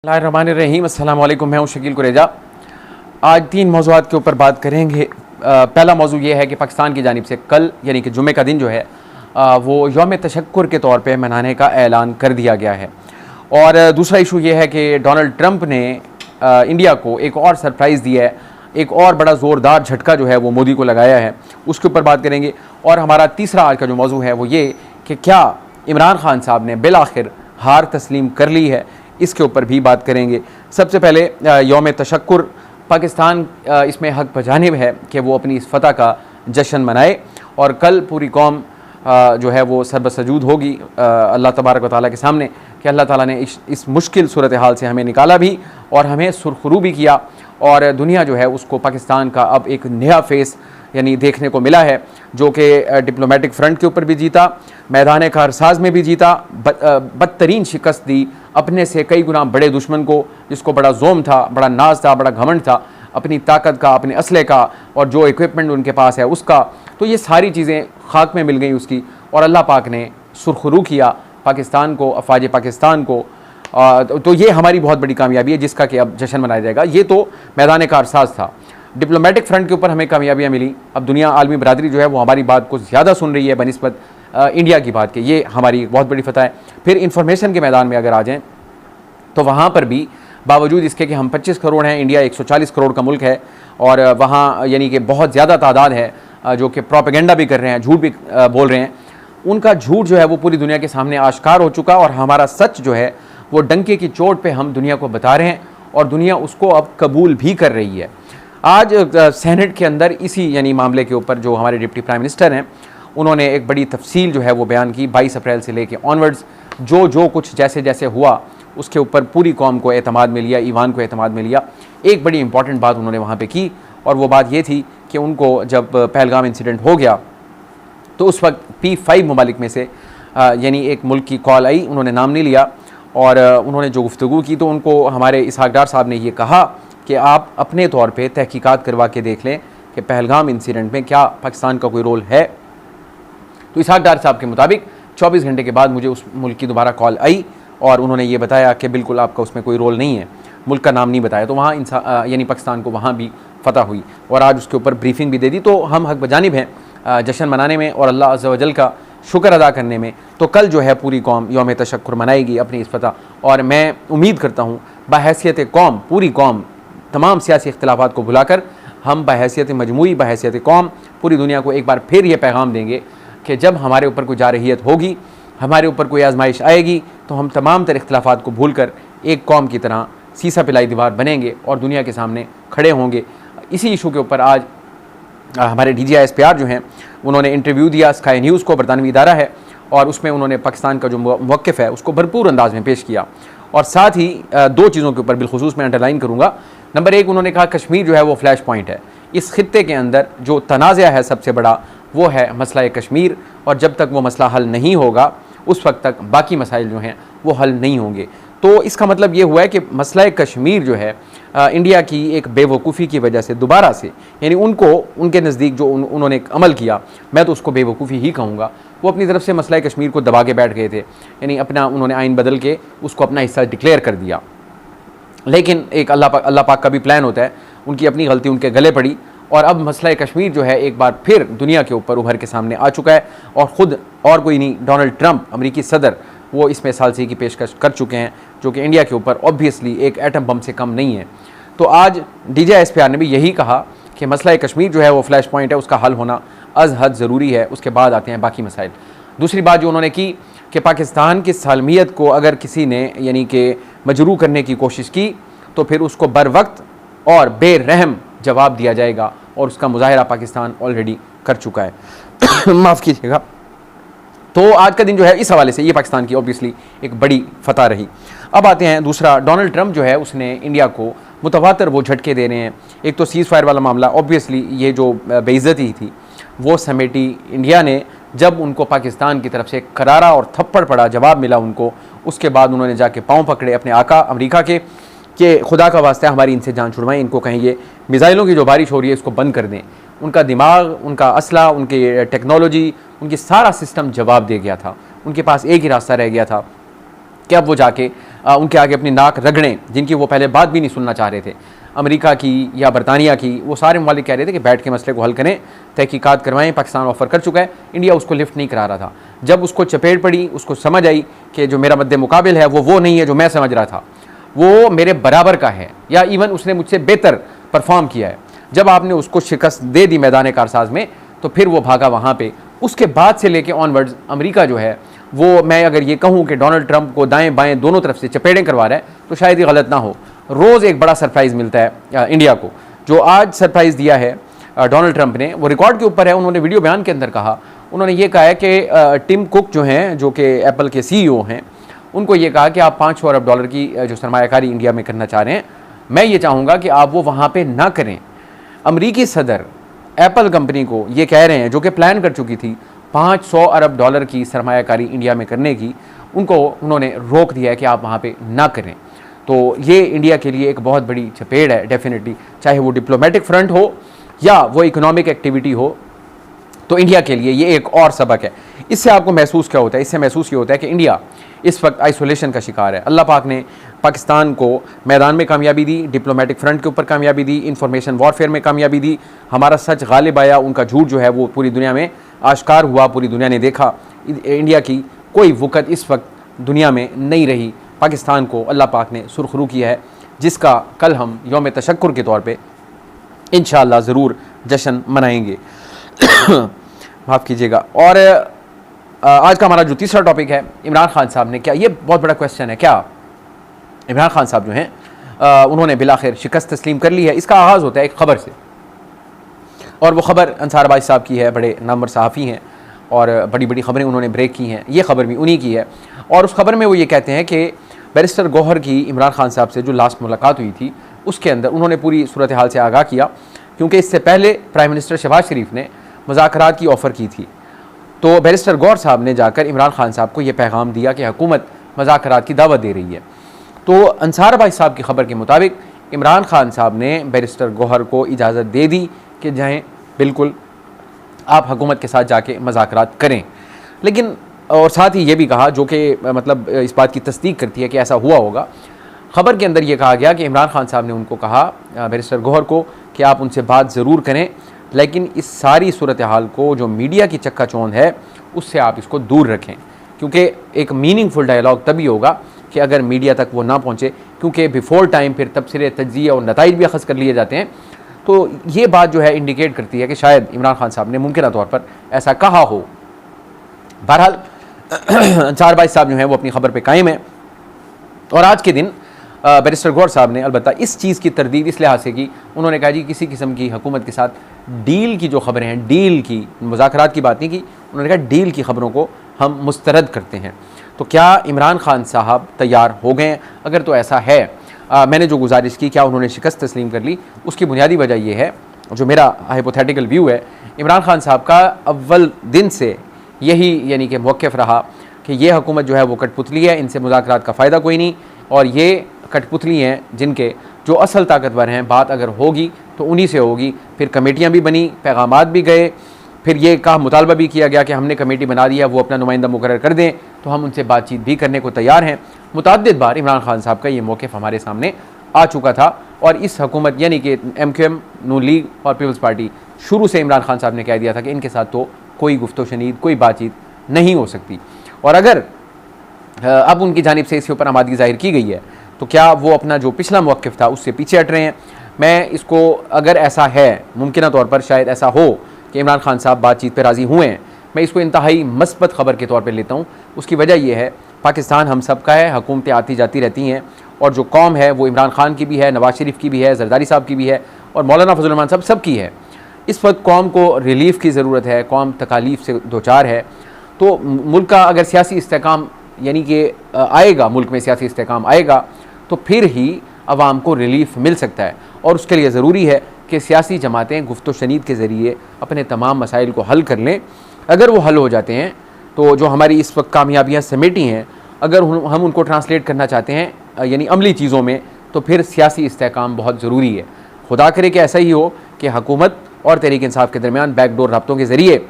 बिस्मिल्लाहिर्रहमानिर्रहीम। अस्सलाम वालेकुम। मैं हूँ शकील कुरेजा। आज 3 मौज़ूआत के ऊपर बात करेंगे। पहला मौजू ये है कि पाकिस्तान की जानिब से कल यानी कि जुमे का दिन जो है वो यौम तशक्कुर के तौर पे मनाने का ऐलान कर दिया गया है। और दूसरा इशू ये है कि डोनाल्ड ट्रंप ने इंडिया को एक और सरप्राइज़ दिया है, एक और बड़ा ज़ोरदार झटका जो है वो मोदी को लगाया है, उसके ऊपर बात करेंगे। और हमारा तीसरा आज का जो मौजू है वो ये कि क्या इमरान खान साहब ने बिल आखिर हार तस्लीम कर ली है, इसके ऊपर भी बात करेंगे। सबसे पहले यौम तशक्कुर, पाकिस्तान इसमें हक बजानिब है कि वो अपनी इस फतह का जश्न मनाए और कल पूरी कौम जो है वो सरबसजूद होगी अल्लाह तबारक व तआला के सामने कि अल्लाह ताला ने इस मुश्किल सूरत हाल से हमें निकाला भी और हमें सुरखरू भी किया। और दुनिया जो है उसको पाकिस्तान का अब एक नया फेस यानी देखने को मिला है, जो कि डिप्लोमेटिक फ्रंट के ऊपर भी जीता, मैदान कारसाज में भी जीता, बदतरीन शिकस्त दी अपने से कई गुना बड़े दुश्मन को, जिसको बड़ा जोम था, बड़ा नाज था, बड़ा घमंड था अपनी ताकत का, अपने असले का और जो इक्विपमेंट उनके पास है उसका। तो ये सारी चीज़ें खाक में मिल गई उसकी और अल्लाह पाक ने सुरखरू किया पाकिस्तान को, अफवाज पाकिस्तान को। तो ये हमारी बहुत बड़ी कामयाबी है जिसका कि अब जश्न मनाया जाएगा। ये तो मैदान कारसाज था। डिप्लोमेटिक फ्रंट के ऊपर हमें कामयाबियाँ मिली। अब दुनिया आलमी बरादरी जो है वो हमारी बात को ज़्यादा सुन रही है बनिस्बत इंडिया की बात के। ये हमारी बहुत बड़ी फतह है। फिर इंफॉर्मेशन के मैदान में अगर आ जाएँ तो वहाँ पर भी बावजूद इसके कि हम 25 करोड़ हैं, इंडिया 140 करोड़ का मुल्क है और वहाँ यानी कि बहुत ज़्यादा तादाद है जो कि प्रोपेगेंडा भी कर रहे हैं, झूठ भी बोल रहे हैं। उनका झूठ जो है वो पूरी दुनिया के सामने आश्कार हो चुका और हमारा सच जो है वो डंके की चोट पे हम दुनिया को बता रहे हैं और दुनिया उसको अब कबूल भी कर रही है। आज सेनेट के अंदर इसी यानी मामले के ऊपर जो हमारे डिप्टी प्राइम मिनिस्टर हैं उन्होंने एक बड़ी तफसील जो है वो बयान की। 22 अप्रैल से लेके ऑनवर्ड्स जो कुछ जैसे जैसे हुआ उसके ऊपर पूरी कौम को एतमाद में लिया, ईवान को एतमाद में लिया। एक बड़ी इंपॉर्टेंट बात उन्होंने वहाँ पे की और वो बात ये थी कि उनको जब पहलगाम इंसिडेंट हो गया तो उस वक्त P5 ममालिक में से यानी एक मुल्क की कॉल आई, उन्होंने नाम नहीं लिया और उन्होंने जो गुफ्तगू की तो उनको हमारे इसहाक डार साहब ने ये कहा कि आप अपने तौर पे तहकीकात करवा के देख लें कि पहलगाम इंसिडेंट में क्या पाकिस्तान का कोई रोल है। तो इसहाक डार साहब के मुताबिक 24 घंटे के बाद मुझे उस मुल्क की दोबारा कॉल आई और उन्होंने ये बताया कि बिल्कुल आपका उसमें कोई रोल नहीं है, मुल्क का नाम नहीं बताया। तो वहाँ यानी पाकिस्तान को वहाँ भी फतह हुई और आज उसके ऊपर ब्रीफिंग भी दे दी। तो हम हक बजानिब हैं जश्न मनाने में और अल्लाह अज़्ज़ व जल का शुक्र अदा करने में। तो कल जो है पूरी कौम यौम तशक्कुर मनाएगी अपनी इस फतह और मैं उम्मीद करता हूँ बहैसियत कौम, पूरी कौम तमाम सियासी इख्तिलाफ़ात को भुलाकर हम बहैसियत मजमूई, बहैसियत कौम पूरी दुनिया को एक बार फिर ये पैगाम देंगे कि जब हमारे ऊपर कोई जारहियत होगी, हमारे ऊपर कोई आजमाइश आएगी तो हम तमाम तर इख्तिलाफ़ात को भूल कर एक कौम की तरह सीसा पिलाई दीवार बनेंगे और दुनिया के सामने खड़े होंगे। इसी इशू के ऊपर आज हमारे DGI-SPR जो हैं उन्होंने इंटरव्यू दिया स्काई न्यूज़ को, बरतानवी इदारा है, और उसमें उन्होंने पाकिस्तान का जो मौक़िफ़ है उसको भरपूर अंदाज में पेश किया। और साथ ही 2 चीज़ों के ऊपर बिलखुसूस मैं अंडरलाइन करूँगा। नंबर 1, उन्होंने कहा कश्मीर जो है वो फ्लैश पॉइंट है। इस खित्ते के अंदर जो तनाज़ा है सबसे बड़ा वो है मसला कश्मीर और जब तक वो मसला हल नहीं होगा उस वक्त तक बाकी मसाइल जो हैं वो हल नहीं होंगे। तो इसका मतलब ये हुआ है कि मसला कश्मीर जो है इंडिया की एक बेवकूफ़ी की वजह से दोबारा से यानी उनको उनके नज़दीक जो उन्होंने एक अमल किया, मैं तो उसको बेवकूफ़ी ही कहूँगा, वो अपनी तरफ से मसला कश्मीर को दबा के बैठ गए थे। यानी अपना उन्होंने आइन बदल के उसको अपना हिस्सा डिक्लेयर कर दिया। लेकिन एक अल्लाह पाक का भी प्लान होता है, उनकी अपनी गलती उनके गले पड़ी और अब मसला कश्मीर जो है एक बार फिर दुनिया के ऊपर उभर के सामने आ चुका है और ख़ुद और कोई नहीं, डोनाल्ड ट्रंप अमेरिकी सदर, वो इसमें सालसी की पेशकश कर चुके हैं जो कि इंडिया के ऊपर ऑब्वियसली एक एटम बम से कम नहीं है। तो आज DGI-SPR ने भी यही कहा कि मसला कश्मीर जो है वो फ्लैश पॉइंट है, उसका हल होना अज़ हद ज़रूरी है, उसके बाद आते हैं बाकी मसाइल। दूसरी बात जो उन्होंने की कि पाकिस्तान की सालमियत को अगर किसी ने यानी कि मजरू करने की कोशिश की तो फिर उसको बर वक्त और बेरहम जवाब दिया जाएगा और उसका मुजाहिरा पाकिस्तान ऑलरेडी कर चुका है। माफ़ कीजिएगा। तो आज का दिन जो है इस हवाले से ये पाकिस्तान की ऑब्वियसली एक बड़ी फतह रही। अब आते हैं दूसरा, डोनाल्ड ट्रंप जो है उसने इंडिया को मुतवातर वो झटके दे रहे हैं। एक तो सीज़ फायर वाला मामला, ऑब्वियसली ये जो बेइज्जती थी वो समेटी इंडिया ने जब उनको पाकिस्तान की तरफ से करारा और थप्पड़ पड़ा, जवाब मिला उनको। उसके बाद उन्होंने जाके पाँव पकड़े अपने आका अमेरिका के कि खुदा का वास्ता हमारी इनसे जान छुड़वाएं, इनको कहें ये मिसाइलों की जो बारिश हो रही है इसको बंद कर दें। उनका दिमाग, उनका असला, उनकी टेक्नोलॉजी, उनकी सारा सिस्टम जवाब दे गया था। उनके पास एक ही रास्ता रह गया था कि अब वो जाके उनके आगे अपनी नाक रगड़ें, जिनकी वो पहले बात भी नहीं सुनना चाह रहे थे, अमेरिका की या बरतानिया की। वो सारे ममालिक कह रहे थे कि बैठ के मसले को हल करें, तहकीकात करवाएं। पाकिस्तान ऑफ़र कर चुका है, इंडिया उसको लिफ्ट नहीं करा रहा था। जब उसको चपेट पड़ी, उसको समझ आई कि जो मेरा मद्दे मुकाबिल है वो नहीं है जो मैं समझ रहा था, वो मेरे बराबर का है या इवन उसने मुझसे बेहतर परफॉर्म किया है। जब आपने उसको शिकस्त दे दी मैदान कारसाज में, तो फिर वो भागा वहाँ पे। उसके बाद से लेके ऑनवर्ड्स अमेरिका जो है वो, मैं अगर ये कहूँ कि डोनाल्ड ट्रंप को दाएं बाएं दोनों तरफ से चपेड़ें करवा रहा है, तो शायद ये गलत ना हो। रोज़ एक बड़ा सरप्राइज़ मिलता है इंडिया को। जो आज सरप्राइज़ दिया है डोनाल्ड ट्रंप ने, वो रिकॉर्ड के ऊपर है। उन्होंने वीडियो बयान के अंदर कहा, उन्होंने ये कहा है कि टिम कुक जो हैं, जो कि एप्पल के CEO हैं, उनको ये कहा कि आप $500 अरब की जो सरमायाकारी इंडिया में करना चाह रहे हैं, मैं ये चाहूँगा कि आप वो वहाँ पे ना करें। अमरीकी सदर एप्पल कंपनी को ये कह रहे हैं, जो कि प्लान कर चुकी थी $500 अरब की सरमायाकारी इंडिया में करने की, उनको उन्होंने रोक दिया है कि आप वहाँ पे ना करें। तो ये इंडिया के लिए एक बहुत बड़ी चपेड़ है डेफिनेटली, चाहे वो डिप्लोमेटिक फ्रंट हो या वो इकोनॉमिक एक्टिविटी हो। तो इंडिया के लिए ये एक और सबक है। इससे आपको महसूस क्या होता है? इससे महसूस ये होता है कि इंडिया इस वक्त आइसोलेशन का शिकार है। अल्लाह पाक ने पाकिस्तान को मैदान में कामयाबी दी, डिप्लोमेटिक फ्रंट के ऊपर कामयाबी दी, इंफॉर्मेशन वॉरफेयर में कामयाबी दी। हमारा सच गालिब आया, उनका झूठ जो है वो पूरी दुनिया में आश्कार हुआ, पूरी दुनिया ने देखा। इंडिया की कोई वक़्त इस वक्त दुनिया में नहीं रही। पाकिस्तान को अल्लाह पाक ने सुरखरू किया है, जिसका कल हम यौम तशक्कुर के तौर पे इंशाअल्लाह ज़रूर जश्न मनाएंगे। माफ़ कीजिएगा। और आज का हमारा जो तीसरा टॉपिक है, इमरान खान साहब ने क्या, ये बहुत बड़ा क्वेश्चन है, क्या इमरान खान साहब जो हैं उन्होंने बिलाखिर शिकस्त तस्लीम कर ली है? इसका आगाज़ होता है एक ख़बर से, और वो ख़बर अंसार बाज साहब की है। बड़े नामवर सहाफ़ी हैं और बड़ी बड़ी ख़बरें उन्होंने ब्रेक की हैं। ये ख़बर भी उन्हीं की है। और उस ख़बर में वो ये कहते हैं कि बैरिस्टर गौहर की इमरान खान साहब से जो लास्ट मुलाकात हुई थी, उसके अंदर उन्होंने पूरी सूरत हाल से आगाह किया, क्योंकि इससे पहले प्राइम मिनिस्टर शहबाज शरीफ ने मुज़ाकरात की ऑफ़र की थी। तो बैरिस्टर गौहर साहब ने जाकर इमरान खान साहब को ये पैगाम दिया कि हुकूमत मुज़ाकरात की दावत दे रही है। तो अंसार भाई साहब की ख़बर के मुताबिक इमरान खान साहब ने बैरिस्टर गौहर को इजाज़त दे दी कि जाएँ, बिल्कुल आप हुकूमत के साथ जाके मुज़ाकरात करें। लेकिन और साथ ही ये भी कहा, जो कि मतलब इस बात की तस्दीक करती है कि ऐसा हुआ होगा, ख़बर के अंदर ये कहा गया कि इमरान खान साहब ने उनको कहा, बैरिस्टर गौहर को, कि आप उनसे बात ज़रूर करें, लेकिन इस सारी सूरत हाल को जो मीडिया की चक्काचौंध है उससे आप इसको दूर रखें, क्योंकि एक मीनिंगफुल डायलॉग तभी होगा कि अगर मीडिया तक वो ना पहुँचे, क्योंकि बिफोर टाइम फिर तबसरे, तज्जिया और नताइज भी अखज़ कर लिए जाते हैं। तो ये बात जो है इंडिकेट करती है कि शायद इमरान खान साहब ने मुमकिन तौर पर ऐसा कहा हो। बहरहाल अंसार भाई साहब जो हैं वो अपनी ख़बर पे कायम है। और आज के दिन बैरिस्टर गौहर साहब ने अलबत्ता इस चीज़ की तरदीद इस लिहाज से की, उन्होंने कहा जी किसी किस्म की हुकूमत के साथ डील की जो ख़बरें हैं, डील की, मुज़ाकरात की बात नहीं की, उन्होंने कहा डील की ख़बरों को हम मुस्तरद करते हैं। तो क्या इमरान खान साहब तैयार हो गए? अगर तो ऐसा है, मैंने जो गुजारिश की, क्या उन्होंने शिकस्त तस्लीम कर ली? उसकी बुनियादी वजह यह है, जो मेरा हाइपोथेटिकल व्यू है, इमरान खान साहब का अव्वल दिन से यही यानी कि मौक़िफ़ रहा कि ये हुकूमत जो है वो कठपुतली है, इनसे मुज़ाकरात का फ़ायदा कोई नहीं, और ये कठपुतली हैं जिनके जो असल ताकतवर हैं, बात अगर होगी तो उन्हीं से होगी। फिर कमेटियाँ भी बनी, पैगामात भी गए, फिर ये कहा, मुतालबा भी किया गया कि हमने कमेटी बना दी है, वो अपना नुमाइंदा मुकर्रर कर दें, तो हम उनसे बातचीत भी करने को तैयार हैं। मुतअद्दिद बार इमरान खान साहब का ये मौक़िफ़ हमारे सामने आ चुका था, और इस हुकूमत यानी कि MQM, नून लीग और पीपल्स पार्टी, शुरू से इमरान खान साहब ने कह दिया था कि इनके साथ तो कोई गुफ्तो शनीद, कोई बातचीत नहीं हो सकती। और अगर अब उनकी जानिब से इसके ऊपर आमादगी ज़ाहिर की गई है, तो क्या वो अपना जो पिछला मौक़िफ़ था उससे पीछे हट रहे हैं? मैं इसको, अगर ऐसा है, मुमकिन तौर पर शायद ऐसा हो कि इमरान खान साहब बातचीत पर राज़ी हुए हैं, मैं इसको इंतहाई मस्बत ख़बर के तौर पर लेता हूँ। उसकी वजह यह है, पाकिस्तान हम सब का है, हुकूमतें आती जाती रहती हैं, और जो कौम है वो इमरान खान की भी है, नवाज़ शरीफ की भी है, जरदारी साहब की भी है, और मौलाना फजल रहमान साहब सब की है। इस वक्त कौम को रिलीफ़ की ज़रूरत है, कौम तकालीफ से दो चार है। तो मुल्क का अगर सियासी इस्तेकाम यानी कि आएगा, मुल्क में सियासी इस्तेकाम आएगा, तो फिर ही अवाम को रिलीफ़ मिल सकता है। और उसके लिए ज़रूरी है कि सियासी जमातें गुफ्तो शनीद के ज़रिए अपने तमाम मसाइल को हल कर लें। अगर वो हल हो जाते हैं, तो जो हमारी इस वक्त कामयाबियाँ समेटी हैं, अगर हम उनको ट्रांसलेट करना चाहते हैं यानी अमली चीज़ों में, तो फिर सियासी इस्तेकाम बहुत ज़रूरी है। खुदा करे कि ऐसा ही हो कि हुकूमत और तहरीक इंसाफ के दरमियान बैकडोर रब्तों के ज़रिए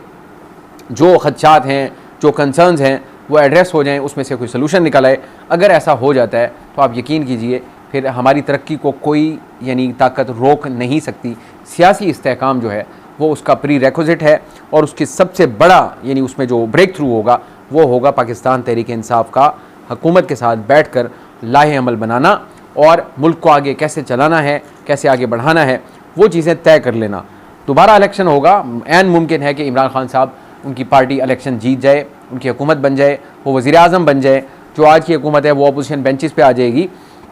जो खदशात हैं, जो कंसर्न्स हैं, वो एड्रेस हो जाएं, उसमें से कोई सलूशन निकल आए। अगर ऐसा हो जाता है तो आप यकीन कीजिए फिर हमारी तरक्की को कोई यानी ताकत रोक नहीं सकती। सियासी इस्तेहकाम जो है वो उसका प्री रेक्विजिट है, और उसकी सबसे बड़ा यानी उसमें जो ब्रेक थ्रू होगा वो होगा पाकिस्तान तहरीक इंसाफ का हुकूमत के साथ बैठकर लाहे अमल बनाना और मुल्क को आगे कैसे चलाना है, कैसे आगे बढ़ाना है, वो चीज़ें तय कर लेना। दोबारा इलेक्शन होगा, ऐन मुमकिन है कि इमरान खान साहब उनकी पार्टी इलेक्शन जीत जाए, उनकी हुकूमत बन जाए, वो वज़ीर आज़म बन जाए। जो आज की हुकूमत है वो अपोजिशन बेंचेस पे आ जाएगी।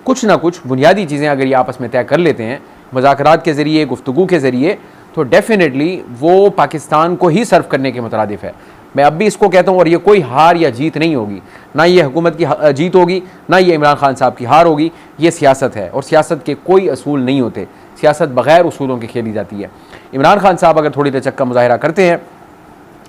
कुछ ना कुछ बुनियादी चीज़ें अगर ये आपस में तय कर लेते हैं मुज़ाकरात के ज़रिए, गुफ्तगू के ज़रिए, तो डेफिनेटली वो पाकिस्तान को ही सर्व करने के मुतरादिफ है। मैं अब भी इसको कहता हूँ, और ये कोई हार या जीत नहीं होगी, ना ये हुकूमत की जीत होगी, ना ये इमरान खान साहब की हार होगी। ये सियासत है, और सियासत के कोई असूल नहीं होते। सियासत बग़ैर उसूलों के खेली जाती है। इमरान खान साहब अगर थोड़ी लचक का मुजाहरा करते हैं,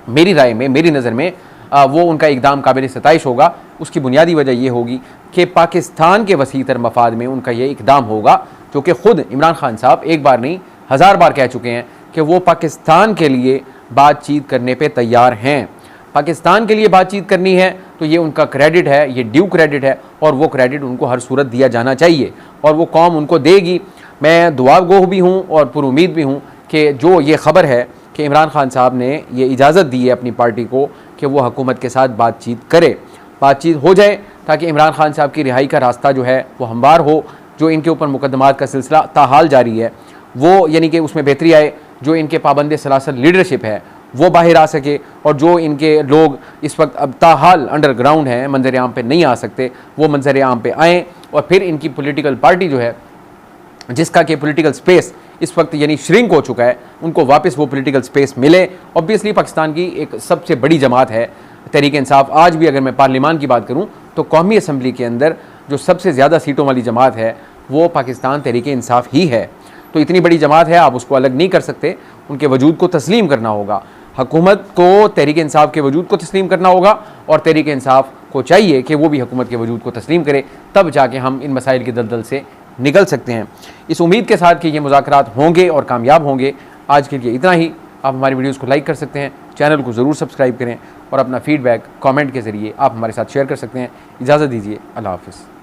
मेरी राय में, मेरी नज़र में वो उनका इक़दाम काबिल सताइश होगा। उसकी बुनियादी वजह ये होगी कि पाकिस्तान के वसीतर मफाद में उनका ये इक़दाम होगा, जो कि ख़ुद इमरान खान साहब एक बार नहीं 1000 बार कह चुके हैं कि वो पाकिस्तान के लिए बातचीत करने पे तैयार हैं। पाकिस्तान के लिए बातचीत करनी है तो ये उनका क्रेडिट है, ये ड्यू क्रेडिट है, और वो क्रेडिट उनको हर सूरत दिया जाना चाहिए, और वो कौम उनको देगी। मैं दुआगोह भी हूँ और पुरुमीद भी हूँ कि जो ये ख़बर है कि इमरान खान साहब ने ये इजाज़त दी है अपनी पार्टी को कि वो हुकूमत के साथ बातचीत करे, बातचीत हो जाए, ताकि इमरान खान साहब की रिहाई का रास्ता जो है वो हमवार हो। जो इनके ऊपर मुकदमात का सिलसिला ताहाल जारी है वो यानी कि उसमें बेहतरी आए। जो इनके पाबंद सलासल लीडरशिप है वो बाहर आ सके, और जो इनके लोग इस वक्त अब ताहाल अंडरग्राउंड हैं, मंजर आम पे नहीं आ सकते, वो मंजर आम पे आएँ, और फिर इनकी पॉलिटिकल पार्टी जो है जिसका कि पॉलिटिकल स्पेस इस वक्त यानी श्रिंक हो चुका है, उनको वापस वो पॉलिटिकल स्पेस मिले। ऑब्वियसली पाकिस्तान की एक सबसे बड़ी जमात है तहरीक इंसाफ। आज भी अगर मैं पार्लिमान की बात करूं तो कौमी असम्बली के अंदर जो सबसे ज़्यादा सीटों वाली जमात है वो पाकिस्तान तहरीक इंसाफ ही है। तो इतनी बड़ी जमात है, आप उसको अलग नहीं कर सकते, उनके वजूद को तस्लीम करना होगा। हुकूमत को तहरीक इंसाफ के वजूद को तस्लीम करना होगा, और तहरीक इंसाफ को चाहिए कि वो भी हुकूमत के वजूद को तस्लीम करे, तब जाके हम इन मसाइल की दलदल से निकल सकते हैं। इस उम्मीद के साथ कि ये मुज़ाकरात होंगे और कामयाब होंगे, आज के लिए इतना ही। आप हमारी वीडियोज़ को लाइक कर सकते हैं, चैनल को ज़रूर सब्सक्राइब करें, और अपना फ़ीडबैक कमेंट के ज़रिए आप हमारे साथ शेयर कर सकते हैं। इजाज़त दीजिए, अल्लाह हाफ़िज़।